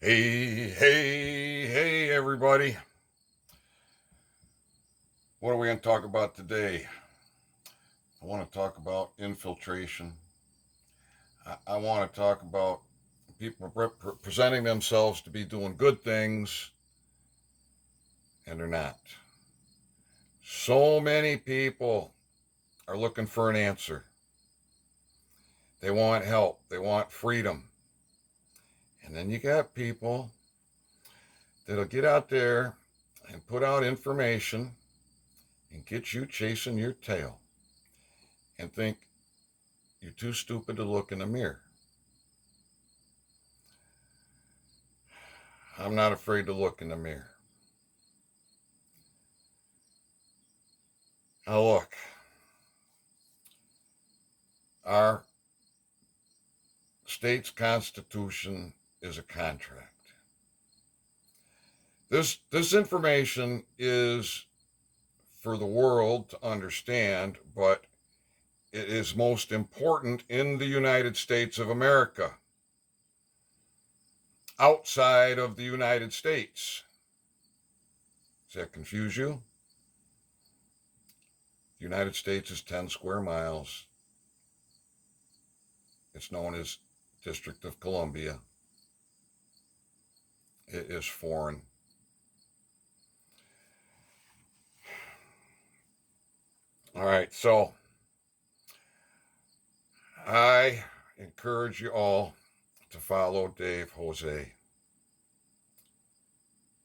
Hey, everybody. What are we going to talk about today? I want to talk about infiltration. I want to talk about people presenting themselves to be doing good things, and they're not. So many people are looking for an answer. They want help, they want freedom. And then you got people that'll get out there and put out information and get you chasing your tail and think you're too stupid to look in the mirror. I'm not afraid to look in the mirror. Now look, our state's constitution is a contract. This information is for the world to understand, but it is most important in the United States of America. Outside of the United States. Does that confuse you? The United States is 10 square miles. It's known as District of Columbia. It is foreign. All right, so I encourage you all to follow Dave Jose,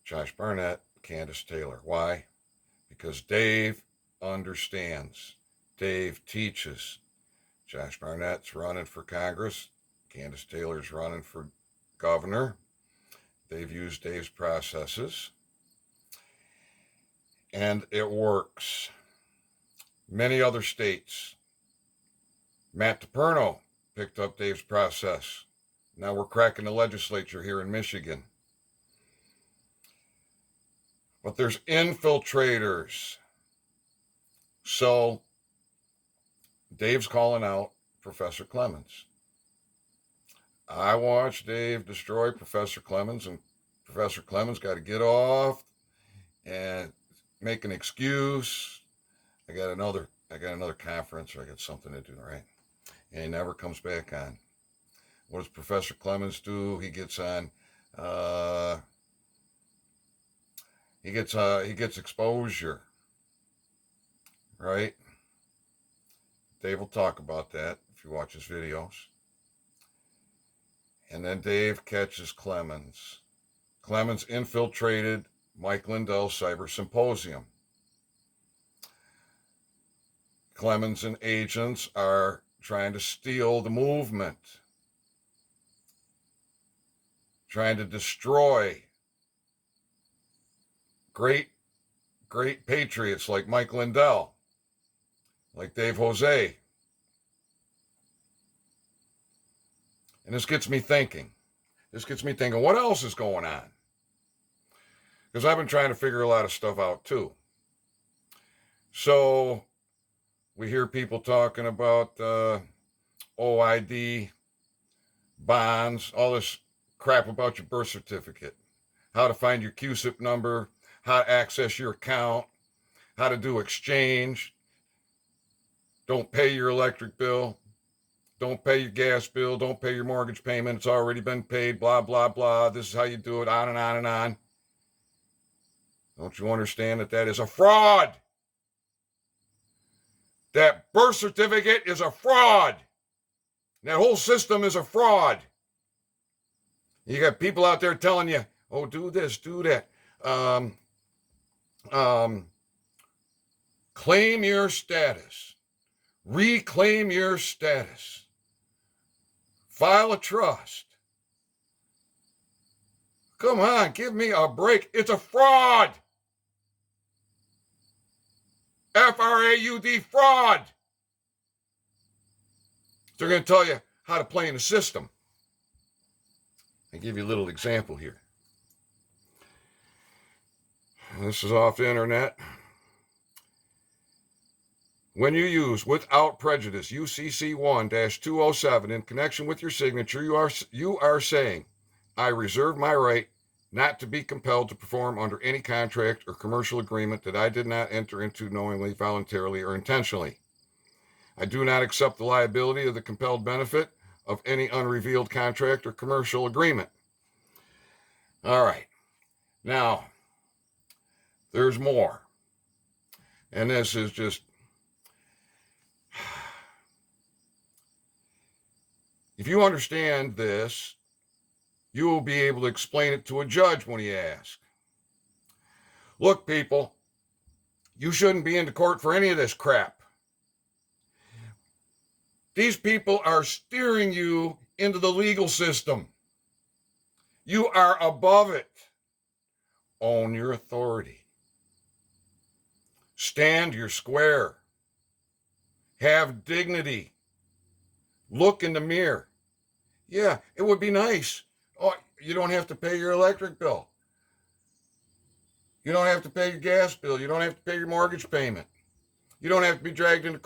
Josh Barnett, Candace Taylor. Why? Because Dave understands. Dave teaches. Josh Barnett's running for Congress. Candace Taylor's running for governor. They've used Dave's processes. And it works. Many other states. Matt DePerno picked up Dave's process. Now we're cracking the legislature here in Michigan. But there's infiltrators. So Dave's calling out Professor Clemens. I watched Dave destroy Professor Clemens, and Professor Clemens got to get off and make an excuse. I got another conference, or I got something to do, right? And he never comes back on. What does Professor Clemens do? He gets on. He gets exposure, right? Dave will talk about that if you watch his videos. And then Dave catches Clemens. Clemens infiltrated Mike Lindell's Cyber Symposium. Clemens and agents are trying to steal the movement, trying to destroy great patriots like Mike Lindell, like Dave Jose. And this gets me thinking, what else is going on? Because I've been trying to figure a lot of stuff out too. So we hear people talking about OID, bonds, all this crap about your birth certificate, how to find your QSIP number, how to access your account, how to do exchange. Don't pay your electric bill. Don't pay your gas bill. Don't pay your mortgage payment. It's already been paid, blah, blah, blah. This is how you do it, on and on and on. Don't you understand that is a fraud? That birth certificate is a fraud. That whole system is a fraud. You got people out there telling you, oh, do this, do that. Claim your status. Reclaim your status. File a trust. Come on, give me a break. It's a fraud. F-R-A-U-D, fraud. They're going to tell you how to play in the system. I'll give you a little example here. This is off the internet. When you use without prejudice UCC 1-207 in connection with your signature, you are saying, I reserve my right not to be compelled to perform under any contract or commercial agreement that I did not enter into knowingly, voluntarily, or intentionally. I do not accept the liability of the compelled benefit of any unrevealed contract or commercial agreement. All right. Now, there's more. And this is just, if you understand this, you will be able to explain it to a judge when he asks. Look, people, you shouldn't be into court for any of this crap. These people are steering you into the legal system. You are above it. Own your authority. Stand your square. Have dignity. Look in the mirror. Yeah, it would be nice. Oh, you don't have to pay your electric bill. You don't have to pay your gas bill. You don't have to pay your mortgage payment. You don't have to be dragged into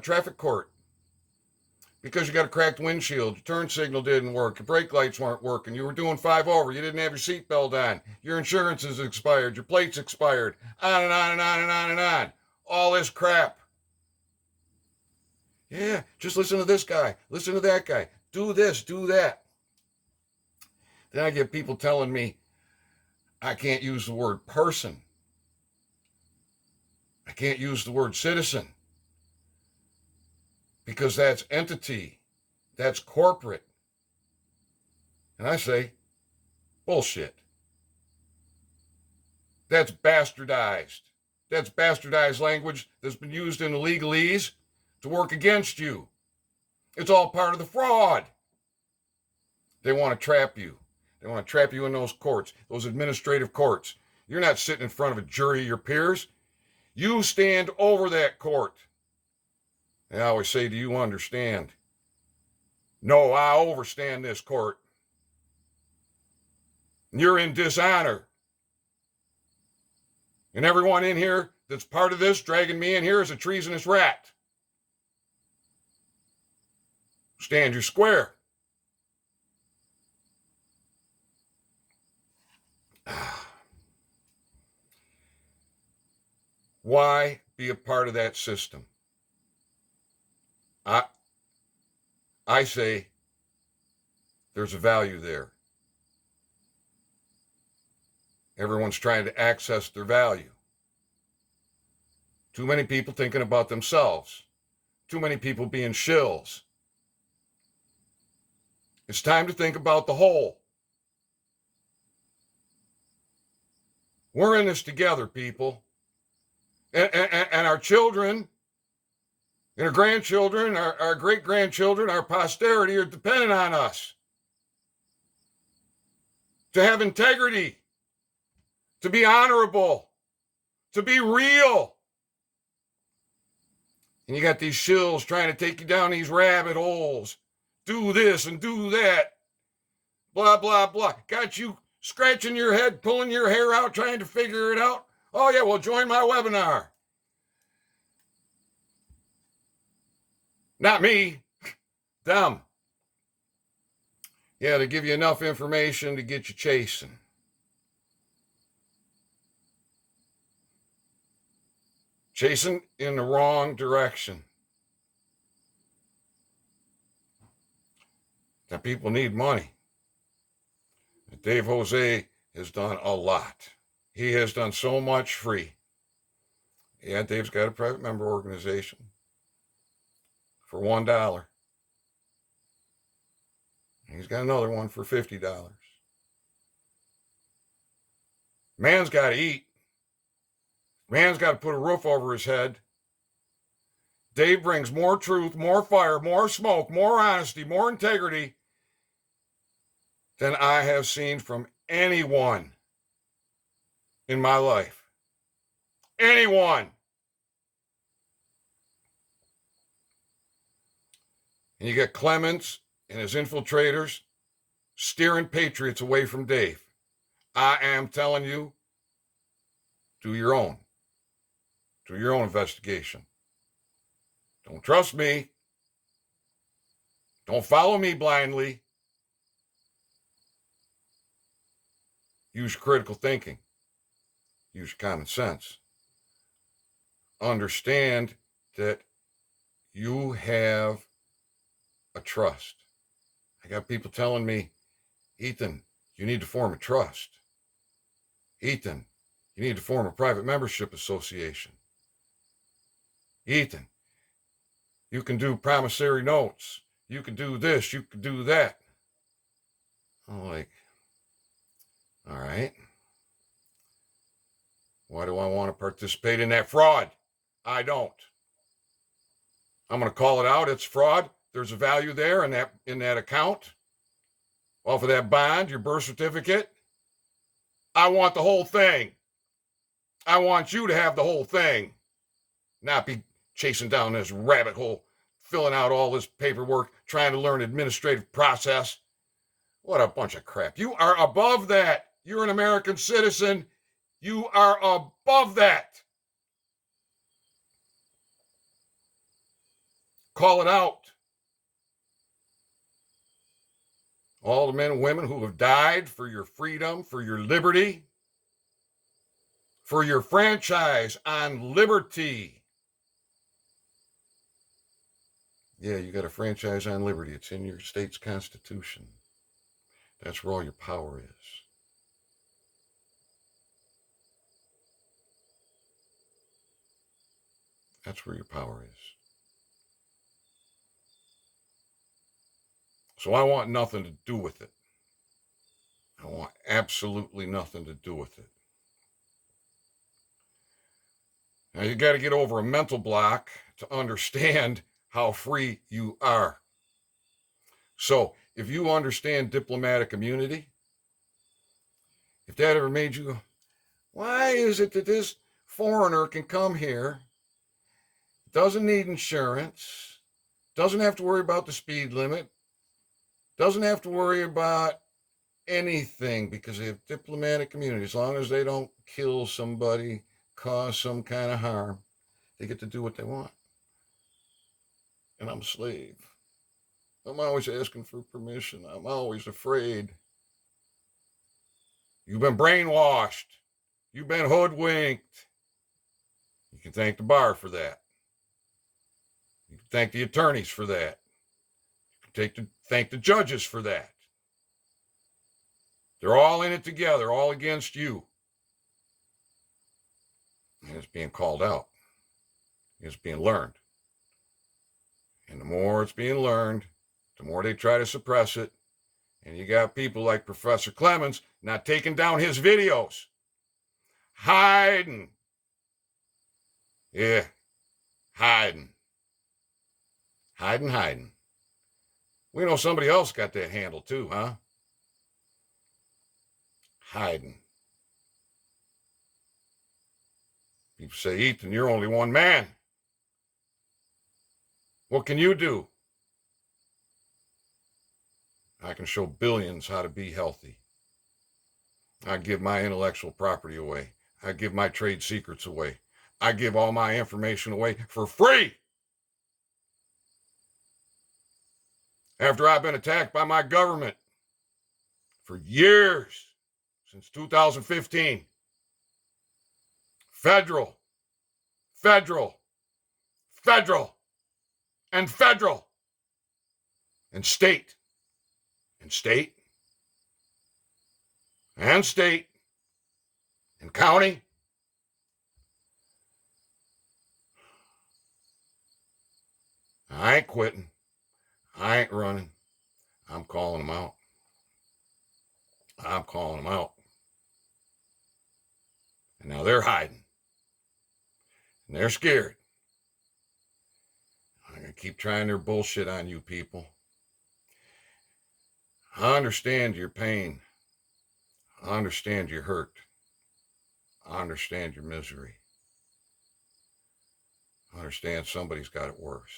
traffic court because you got a cracked windshield. Your turn signal didn't work. Your brake lights weren't working. You were doing 5 over. You didn't have your seatbelt on. Your insurance is expired. Your plate's expired. On and on and on and on and on. All this crap. Yeah, just listen to this guy. Listen to that guy. Do this, do that. Then I get people telling me I can't use the word person. I can't use the word citizen because that's entity, that's corporate. And I say, bullshit. That's bastardized. That's bastardized language that's been used in the legalese to work against you. It's all part of the fraud. They want to trap you. They want to trap you in those courts, those administrative courts. You're not sitting in front of a jury of your peers. You stand over that court. And I always say, do you understand? No, I overstand this court. You're in dishonor. And everyone in here that's part of this, dragging me in here, is a treasonous rat. Stand your square. Why be a part of that system? I say there's a value there. Everyone's trying to access their value. Too many people thinking about themselves. Too many people being shills. It's time to think about the whole. We're in this together, people. And our children, and our grandchildren, our great-grandchildren, our posterity are dependent on us to have integrity, to be honorable, to be real. And you got these shills trying to take you down these rabbit holes. Do this and do that. Blah, blah, blah. Got you scratching your head, pulling your hair out, trying to figure it out. Oh, yeah, well, join my webinar. Not me. Them. Yeah, they give you enough information to get you chasing. Chasing in the wrong direction. Now, people need money. Dave Jose has done a lot. He has done so much free. Yeah, Dave's got a private member organization for $1. He's got another one for $50. Man's got to eat. Man's got to put a roof over his head. Dave brings more truth, more fire, more smoke, more honesty, more integrity than I have seen from anyone in my life. Anyone. And you get Clements and his infiltrators steering patriots away from Dave. I am telling you, do your own. Do your own investigation. Don't trust me. Don't follow me blindly. Use critical thinking. Use common sense. Understand that you have a trust. I got people telling me, Ethan, you need to form a trust. Ethan, you need to form a private membership association. Ethan, you can do promissory notes. You can do this. You can do that. I'm like, all right. Why do I want to participate in that fraud? I don't. I'm going to call it out. It's fraud. There's a value there in that account. Off of that bond, your birth certificate. I want the whole thing. I want you to have the whole thing. Not be chasing down this rabbit hole, filling out all this paperwork, trying to learn administrative process. What a bunch of crap. You are above that. You're an American citizen. You are above that. Call it out. All the men and women who have died for your freedom, for your liberty, for your franchise on liberty. Yeah, you got a franchise on liberty. It's in your state's constitution. That's where all your power is. That's where your power is. So I want nothing to do with it. I want absolutely nothing to do with it. Now you got to get over a mental block to understand how free you are. So if you understand diplomatic immunity, if that ever made you go, why is it that this foreigner can come here, doesn't need insurance, doesn't have to worry about the speed limit, doesn't have to worry about anything because they have diplomatic immunity. As long as they don't kill somebody, cause some kind of harm, they get to do what they want. And I'm a slave. I'm always asking for permission. I'm always afraid. You've been brainwashed. You've been hoodwinked. You can thank the bar for that. You can thank the attorneys for that. You can thank the judges for that. They're all in it together, all against you. And it's being called out. It's being learned. And the more it's being learned, the more they try to suppress it. And you got people like Professor Clemens not taking down his videos. Hiding. Yeah. Hiding. Hiding. We know somebody else got that handle too, huh? Hiding. People say, Ethan, you're only one man. What can you do? I can show billions how to be healthy. I give my intellectual property away. I give my trade secrets away. I give all my information away for free. After I've been attacked by my government for years, since 2015, federal, and state, and county. I ain't quitting. I ain't running. I'm calling them out. And now they're hiding. And they're scared. I'm going to keep trying their bullshit on you people. I understand your pain. I understand your hurt. I understand your misery. I understand somebody's got it worse.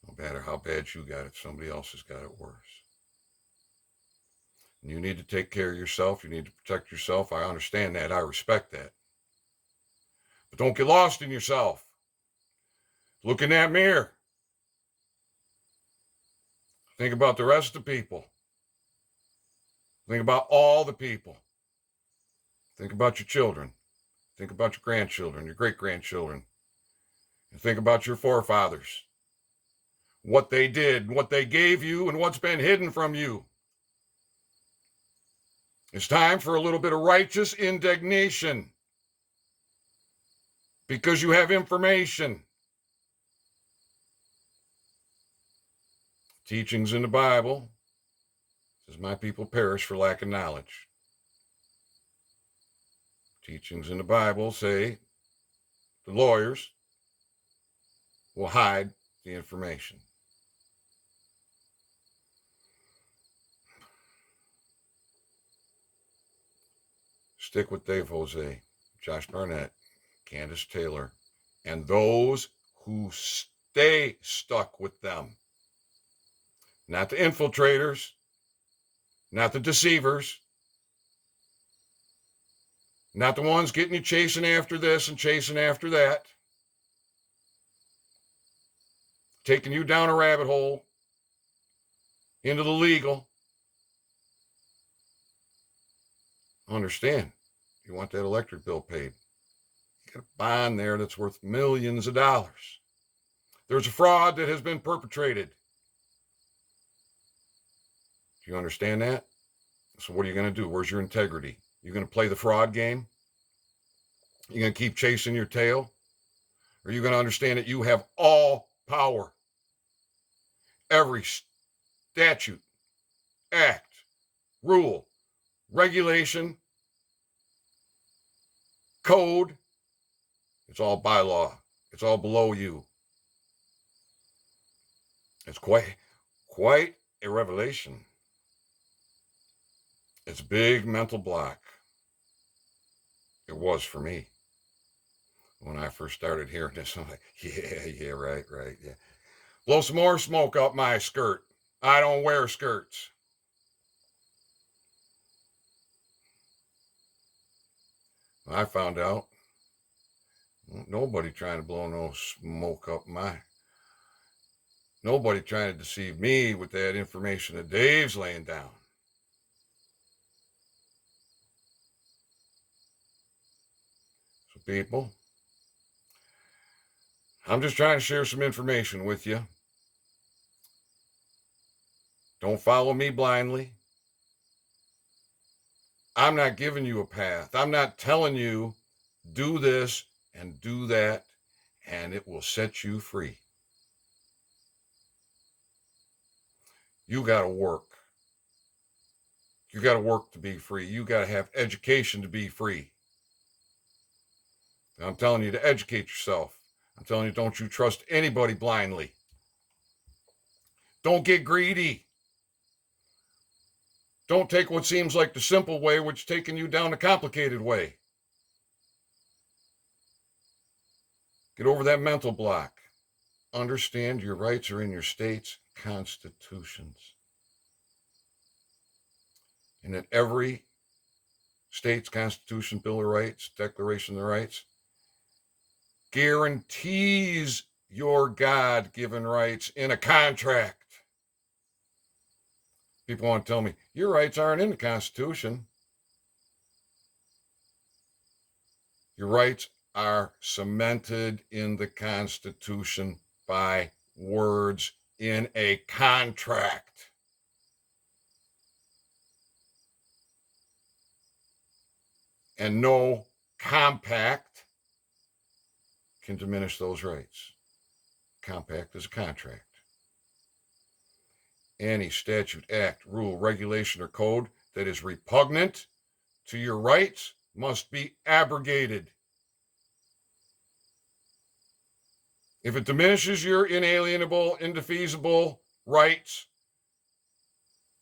No matter how bad you got it, somebody else has got it worse. And you need to take care of yourself. You need to protect yourself. I understand that. I respect that. But don't get lost in yourself. Look in that mirror. Think about the rest of the people. Think about all the people. Think about your children. Think about your grandchildren, your great-grandchildren. And think about your forefathers. What they did, what they gave you, and what's been hidden from you. It's time for a little bit of righteous indignation. Because you have information. Teachings in the Bible says, my people perish for lack of knowledge. Teachings in the Bible say the lawyers will hide the information. Stick with Dave Jose, Josh Barnett, Candace Taylor, and those who stay stuck with them. Not the infiltrators, not the deceivers, not the ones getting you chasing after this and chasing after that, taking you down a rabbit hole into the legal. Understand, you want that electric bill paid. You got a bond there that's worth millions of dollars. There's a fraud that has been perpetrated. Do you understand that? So what are you going to do? Where's your integrity? You're going to play the fraud game? You're going to keep chasing your tail? Or are you going to understand that you have all power? Every statute, act, rule, regulation, code, it's all by law. It's all below you. It's quite a revelation. It's a big mental block. It was for me. When I first started hearing this, I'm like, yeah, right, yeah. Blow some more smoke up my skirt. I don't wear skirts. I found out nobody trying to blow no smoke up nobody trying to deceive me with that information that Dave's laying down. So people, I'm just trying to share some information with you. Don't follow me blindly. I'm not giving you a path. I'm not telling you do this and do that and it will set you free. You got to work. You got to work to be free. You got to have education to be free. And I'm telling you to educate yourself. I'm telling you, don't you trust anybody blindly. Don't get greedy. Don't take what seems like the simple way, which is taking you down the complicated way. Get over that mental block. Understand your rights are in your state's constitutions. And that every state's constitution, Bill of Rights, Declaration of Rights, guarantees your God-given rights in a contract. People want to tell me, your rights aren't in the Constitution. Your rights are cemented in the Constitution by words in a contract. And no compact can diminish those rights. Compact is a contract. Any statute, act, rule, regulation, or code that is repugnant to your rights must be abrogated. If it diminishes your inalienable, indefeasible rights,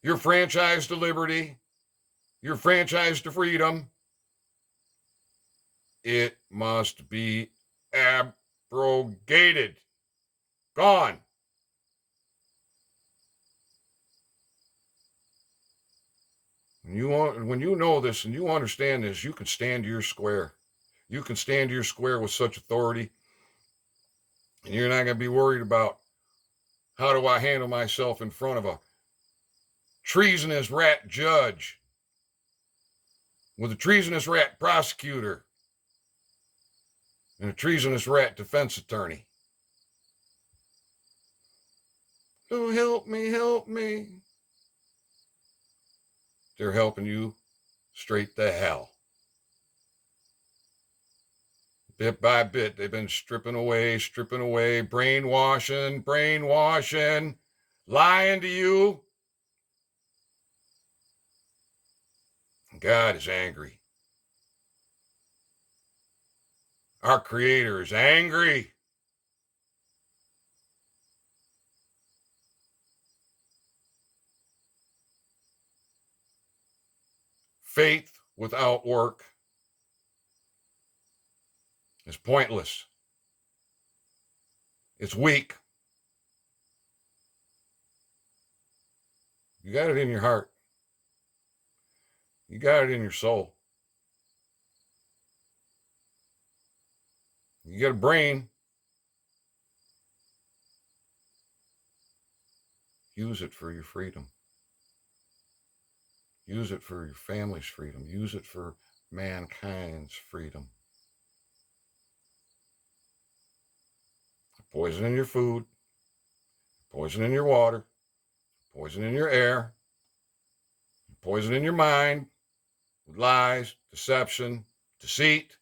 your franchise to liberty, your franchise to freedom, it must be abrogated. Gone. When you know this and you understand this, you can stand your square. You can stand your square with such authority, and you're not going to be worried about how do I handle myself in front of a treasonous rat judge. with a treasonous rat prosecutor and a treasonous rat defense attorney. Oh, help me, help me. They're helping you straight to hell. Bit by bit, they've been stripping away, brainwashing, lying to you. God is angry. Our Creator is angry. Faith without work is pointless. It's weak. You got it in your heart. You got it in your soul. You got a brain. Use it for your freedom. Use it for your family's freedom. Use it for mankind's freedom. Poison in your food, poison in your water, poison in your air, poison in your mind with lies, deception, deceit,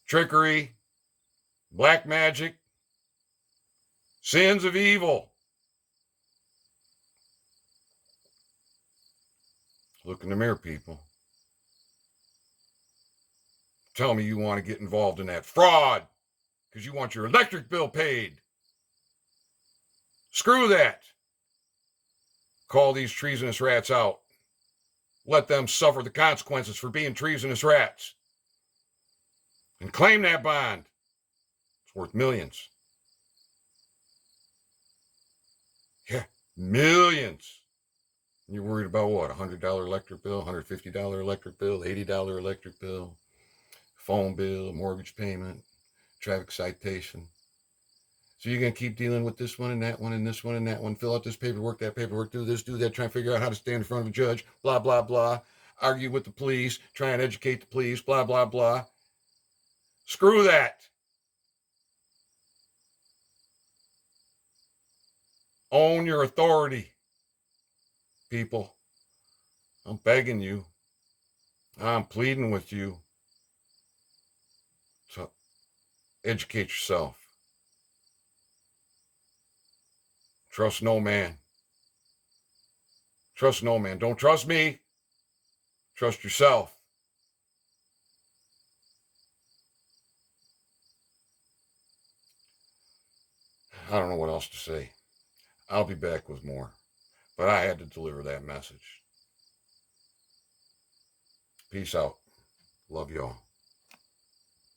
trickery, black magic, sins of evil. Look in the mirror, people. Tell me you want to get involved in that fraud because you want your electric bill paid. Screw that. Call these treasonous rats out. Let them suffer the consequences for being treasonous rats. And claim that bond. It's worth millions. Yeah, millions. And you're worried about what? $100 electric bill, $150 electric bill, $80 electric bill, phone bill, mortgage payment, traffic citation. So you're going to keep dealing with this one and that one and this one and that one, fill out this paperwork, that paperwork, do this, do that, try and figure out how to stand in front of a judge, blah, blah, blah, argue with the police, try and educate the police, blah, blah, blah. Screw that. Own your authority, people. I'm begging you. I'm pleading with you to educate yourself. Trust no man. Trust no man. Don't trust me. Trust yourself. I don't know what else to say. I'll be back with more. But I had to deliver that message. Peace out. Love y'all.